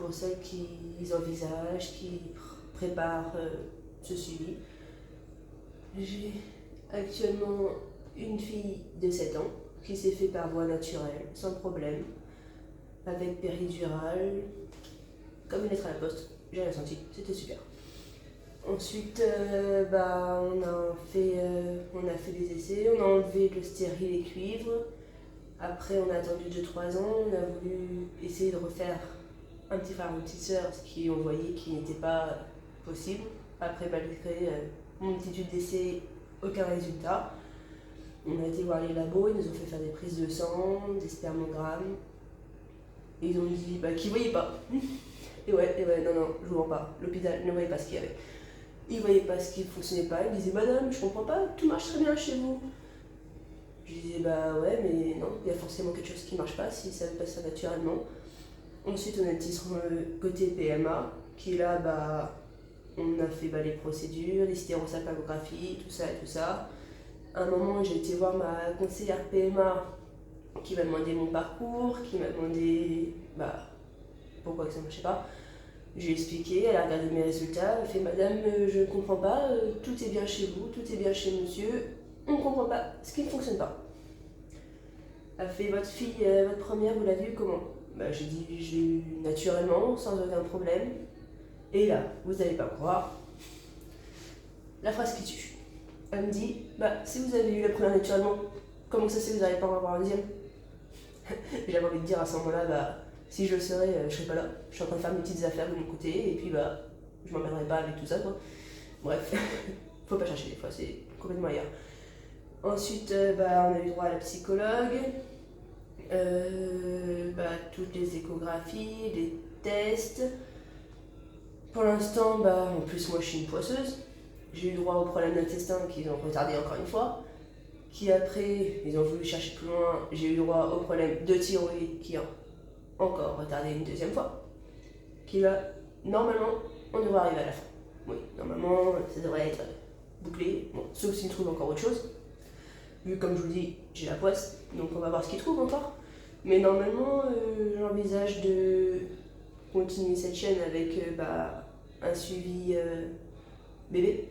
pour celles qui envisagent, qui préparent ce suivi. J'ai actuellement une fille de 7 ans qui s'est fait par voie naturelle, sans problème, avec péridurale, comme une lettre à la poste. J'ai rien senti, c'était super. Ensuite, on a fait des essais, on a enlevé le stérile et cuivre. Après, on a attendu 2-3 ans, on a voulu essayer de refaire un petit frère, une petite sœur, ce qui on voyait qui n'était pas possible. Après, malgré mon multitude d'essais, aucun résultat. On a été voir les labos, ils nous ont fait faire des prises de sang, des spermogrammes. Et ils ont dit qu'ils ne voyaient pas. Et ouais, non, je ne vois pas. L'hôpital ne voyait pas ce qu'il y avait. Ils ne voyaient pas ce qui ne fonctionnait pas. Ils me disaient, madame, je comprends pas, tout marche très bien chez vous. Je disais, ouais, mais non, il y a forcément quelque chose qui ne marche pas si ça ne passe pas naturellement. Ensuite, on a été sur le côté PMA, qui est là, on a fait les procédures, les stérosapalographies, tout ça. À un moment, j'ai été voir ma conseillère PMA qui m'a demandé mon parcours, qui m'a demandé pourquoi que ça ne marchait pas. J'ai expliqué, elle a regardé mes résultats, elle fait madame, je ne comprends pas, tout est bien chez vous, tout est bien chez monsieur, on ne comprend pas ce qui ne fonctionne pas. Elle fait votre fille, votre première, vous l'avez eu comment? J'ai dit, je l'ai eu naturellement, sans aucun problème. Et là, vous n'allez pas croire, la phrase qui tue. Elle me dit, si vous avez eu la première naturellement, comment ça c'est que vous n'allez pas en avoir un deuxième? J'avais envie de dire à ce moment-là, si je le serais, je serais pas là. Je suis en train de faire mes petites affaires de mon côté, et puis je m'emmerderais pas avec tout ça, quoi. Bref, faut pas chercher des fois, c'est complètement ailleurs. Ensuite, on a eu droit à la psychologue, toutes les échographies, les tests. Pour l'instant, en plus moi je suis une poisseuse. J'ai eu droit aux problèmes d'intestin qu'ils ont retardé encore une fois. Qui après, ils ont voulu chercher plus loin, j'ai eu droit aux problèmes de thyroïde qui ont encore retardé une deuxième fois. Qui va, normalement, on devrait arriver à la fin. Oui, normalement, ça devrait être bouclé, sauf s'ils trouvent encore autre chose. Vu comme je vous dis, j'ai la poisse, donc on va voir ce qu'ils trouvent encore. Mais normalement, j'envisage de continuer cette chaîne avec un suivi bébé.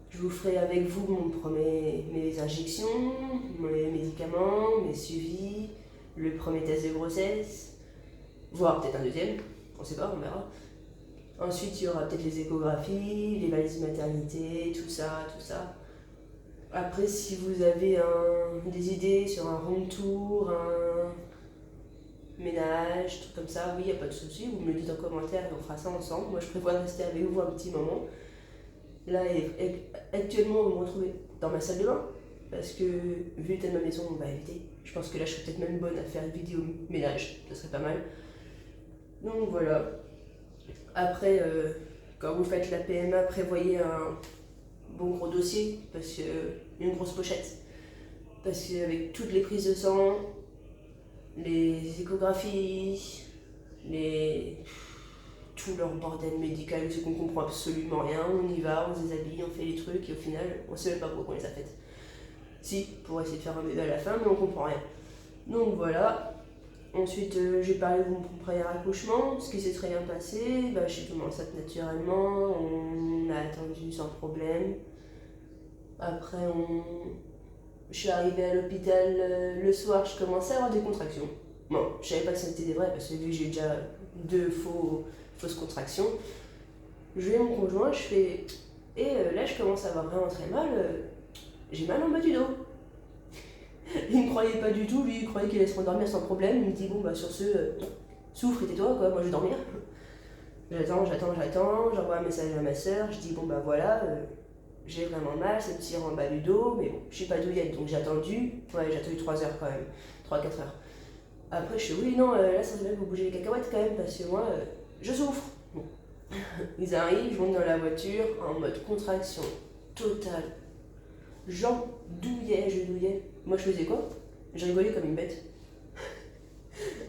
Je vous ferai avec vous mes injections, mes médicaments, mes suivis, le premier test de grossesse, voire peut-être un deuxième, on sait pas, on verra. Ensuite, il y aura peut-être les échographies, les valises maternité, tout ça. Après, si vous avez des idées sur un room tour, un ménage, truc comme ça, oui, il n'y a pas de souci, vous me le dites en commentaire et on fera ça ensemble. Moi, je prévois de rester avec vous un petit moment. Là, actuellement, vous me retrouvez dans ma salle de bain, parce que vu l'état de ma maison, on va éviter. Je pense que là, je serais peut-être même bonne à faire une vidéo ménage, ça serait pas mal. Donc voilà. Après, quand vous faites la PMA, prévoyez un bon gros dossier, une grosse pochette. Parce qu'avec toutes les prises de sang, les échographies, tout leur bordel médical, c'est qu'on comprend absolument rien, on y va, on se déshabille, on fait les trucs et au final, on sait même pas pourquoi on les a faites. Si, pour essayer de faire un bébé à la fin, mais on comprend rien. Donc voilà. Ensuite, j'ai parlé de mon premier accouchement, ce qui s'est très bien passé. J'ai tombé enceinte naturellement, on a attendu sans problème. Après, je suis arrivée à l'hôpital le soir, je commençais à avoir des contractions. Bon, je savais pas que c'était des vraies parce que vu que j'ai déjà 2 fausses contractions. Je vais à mon conjoint, je fais là je commence à avoir vraiment très mal, j'ai mal en bas du dos. Il ne croyait pas du tout, lui il croyait qu'il allait se rendormir sans problème. Il me dit sur ce, souffre et tais-toi quoi, moi je vais dormir. J'attends, j'envoie un message à ma soeur, je dis voilà, j'ai vraiment mal, ça me tire en bas du dos, mais bon, je sais pas d'où il est, donc j'ai attendu 3 heures quand même, 3-4 heures. Après, je fais oui, non, là, ça serait bien que vous bougez les cacahuètes quand même, parce que moi, je souffre. Bon. Ils arrivent, je monte dans la voiture, en mode contraction totale. J'en douillais, je douillais. Moi, je faisais quoi? Je rigolais comme une bête.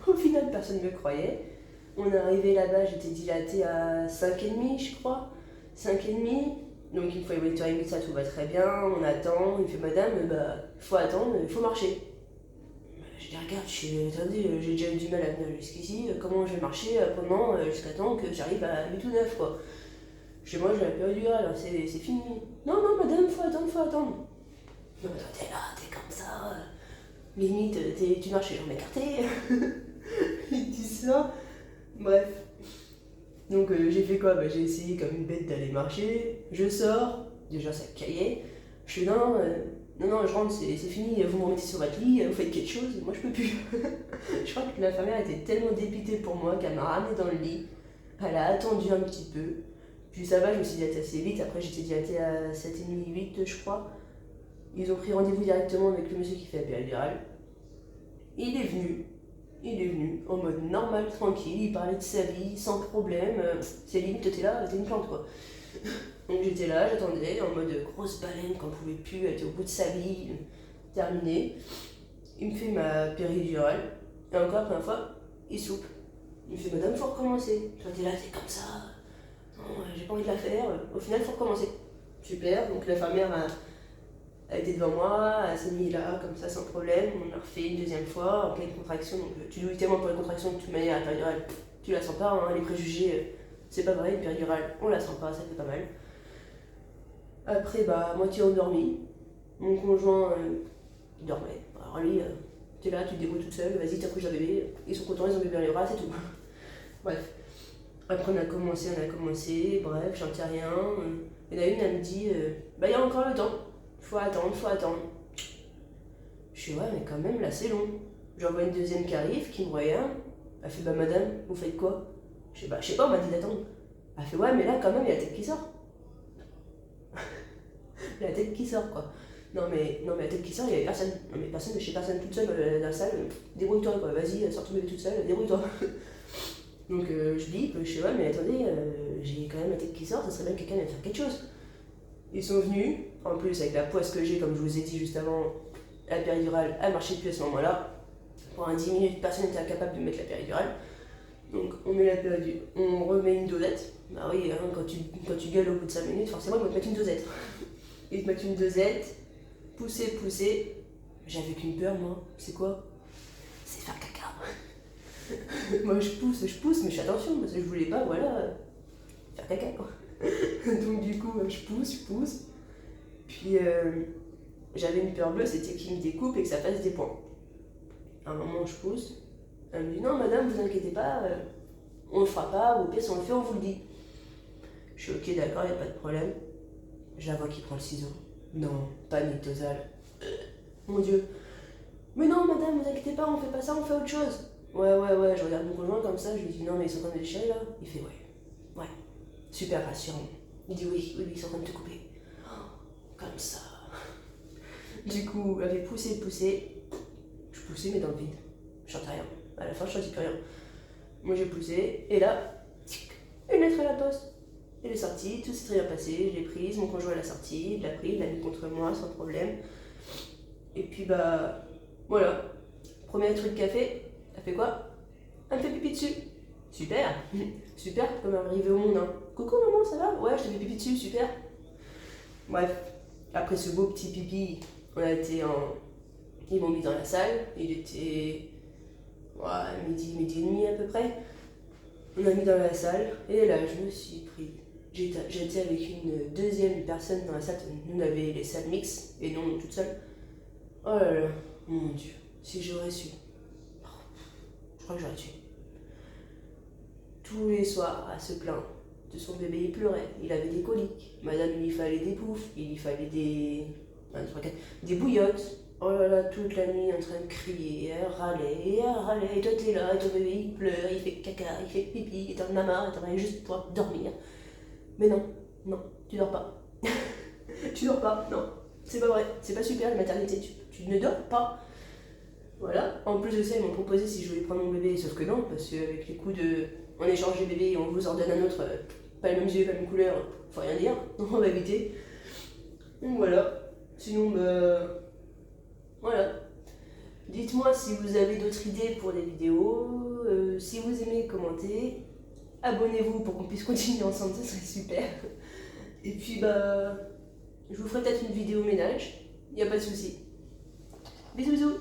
Au final, personne ne me croyait. On est arrivé là-bas, j'étais dilatée à 5,5, je crois. 5,5. Donc, il me faut les monitoring, ça, tout va très bien. On attend. Il me fait madame, faut attendre, il faut marcher. Je dis regarde, attendez, j'ai déjà eu du mal à venir jusqu'ici, comment je vais marcher pendant jusqu'à temps que j'arrive à 8 ou 9 quoi. Chez moi j'ai la péridurale, c'est fini. Non, non madame, faut attendre. Non mais toi t'es là, t'es comme ça, limite tu marches les jambes écartées. Il dit ça. Bref. Donc j'ai fait quoi? J'ai essayé comme une bête d'aller marcher, je sors, déjà ça caillait. Je suis non, je rentre, c'est fini, vous me remettez sur votre lit, vous faites quelque chose, moi je peux plus. Je crois que l'infirmière était tellement dépitée pour moi qu'elle m'a ramenée dans le lit, elle a attendu un petit peu, puis ça va, je me suis dilatée assez vite, après j'étais dilatée à 7h30, 8 je crois. Ils ont pris rendez-vous directement avec le monsieur qui fait la péridurale. Il est venu en mode normal, tranquille, il parlait de sa vie, sans problème, c'est limite t'es là, t'es une plante quoi. Donc j'étais là, j'attendais, en mode grosse baleine qu'on pouvait plus, elle était au bout de sa vie, terminée. Il me fait ma péridurale, et encore la première fois, il soupe. Il me fait madame, faut recommencer. Toi t'es là, t'es comme ça, non, j'ai pas envie de la faire, au final faut recommencer. Super, donc l'infirmière a été devant moi, elle s'est mise là, comme ça, sans problème. On a refait une deuxième fois, en pleine contraction. Donc tu douilles tellement pour les contractions de toute manière, la péridurale, tu la sens pas, hein, les préjugés, c'est pas vrai, une péridurale, on la sent pas, ça fait pas mal. Après, moitié endormi. Mon conjoint, il dormait. Alors lui, t'es là, tu te débrouilles toute seule, vas-y, t'accouches un bébé. Ils sont contents, ils ont bébé dans les bras, c'est tout. Bref. Après, on a commencé, bref, j'en sais rien. Il y en a une, elle me dit, il y a encore le temps. Faut attendre. Je suis ouais, mais quand même, là, c'est long. J'en vois une deuxième qui arrive, qui me regarde. Elle fait, madame, vous faites quoi? Je sais pas, on m'a dit d'attendre. Elle fait, ouais, mais là, quand même, il y a la tête qui sort. La tête qui sort, quoi. Non mais la tête qui sort, il y avait personne. Non mais personne, de chez personne toute seule dans la salle. Débrouille-toi, quoi. Vas-y, sors ton bébé toute seule, débrouille-toi. Donc je bip, je sais, ouais, mais attendez, j'ai quand même la tête qui sort, ça serait bien que quelqu'un vienne faire quelque chose. Ils sont venus, en plus avec la poisse que j'ai, comme je vous ai dit juste avant, la péridurale, elle marchait plus à ce moment-là. Pendant 10 minutes, personne n'était incapable de mettre la péridurale. Donc on met la péridurale, on remet une dosette. Bah oui, hein, quand tu gueules au bout de 5 minutes, forcément ils vont te mettre une dosette. Ils te mettent une dosette, pousser. J'avais qu'une peur, moi. C'est quoi? C'est faire caca. Moi je pousse, mais je fais attention parce que je voulais pas, voilà, faire caca quoi. Donc du coup, je pousse. Puis j'avais une peur bleue, c'était qu'il me découpe et que ça fasse des points. À un moment, je pousse. Elle me dit non, madame, vous inquiétez pas, on le fera pas, ou au pire, si on le fait, on vous le dit. Je suis ok, d'accord, y a pas de problème. Je la vois qui prend le ciseau. Non, panique totale. Mon Dieu. Mais non, madame, vous inquiétez pas, on fait pas ça, on fait autre chose. Ouais, je regarde mon conjoint comme ça, je lui dis non, mais ils sont en train de déchirer là. Il fait ouais. Super rassurant. Il dit oui, ils sont en train de te couper. Oh, comme ça. Du coup, elle avait poussé. Je poussais, mais dans le vide. Je sentais rien. À la fin, je sentais plus rien. Moi, j'ai poussé, et là, une lettre à la poste. Elle est sortie, tout s'est très bien passé, je l'ai prise, mon conjoint l'a sortie, il l'a pris, il l'a mis contre moi sans problème. Et puis voilà. Premier truc qu'elle fait quoi? Elle me fait pipi dessus. Super, super, comme arriver au monde. Hein. Coucou maman, ça va? Ouais, je te fais pipi dessus, super. Bref, après ce beau petit pipi, ils m'ont mis dans la salle, il était midi et demi à peu près. On m'a mis dans la salle, et là je me suis pris. J'étais avec une deuxième personne dans la salle, nous on avait les salles mixtes, et non toute seule. Oh là là, mon Dieu, si j'aurais su. Je crois que j'aurais tué. Tous les soirs, à se plaindre de son bébé, il pleurait, il avait des coliques. Madame, il lui fallait des poufs, il lui fallait des bouillottes. Oh là là, toute la nuit en train de crier, elle râlait, et toi t'es là, et ton bébé il pleure, il fait caca, il fait pipi, et t'en as marre, et t'aimerais juste pouvoir dormir. Mais non, tu dors pas. Tu dors pas, non. C'est pas vrai, c'est pas super la maternité, tu ne dors pas. Voilà, en plus de ça, ils m'ont proposé si je voulais prendre mon bébé, sauf que non, parce qu'avec les coups de on échange les bébés et on vous ordonne un autre, pas les mêmes yeux, pas la même couleur, faut rien dire, donc on va éviter. Donc voilà, sinon voilà. Dites-moi si vous avez d'autres idées pour des vidéos, si vous aimez, commentez, abonnez-vous pour qu'on puisse continuer ensemble, ça serait super. Et puis je vous ferai peut-être une vidéo ménage, y a pas de souci. Bisous bisous.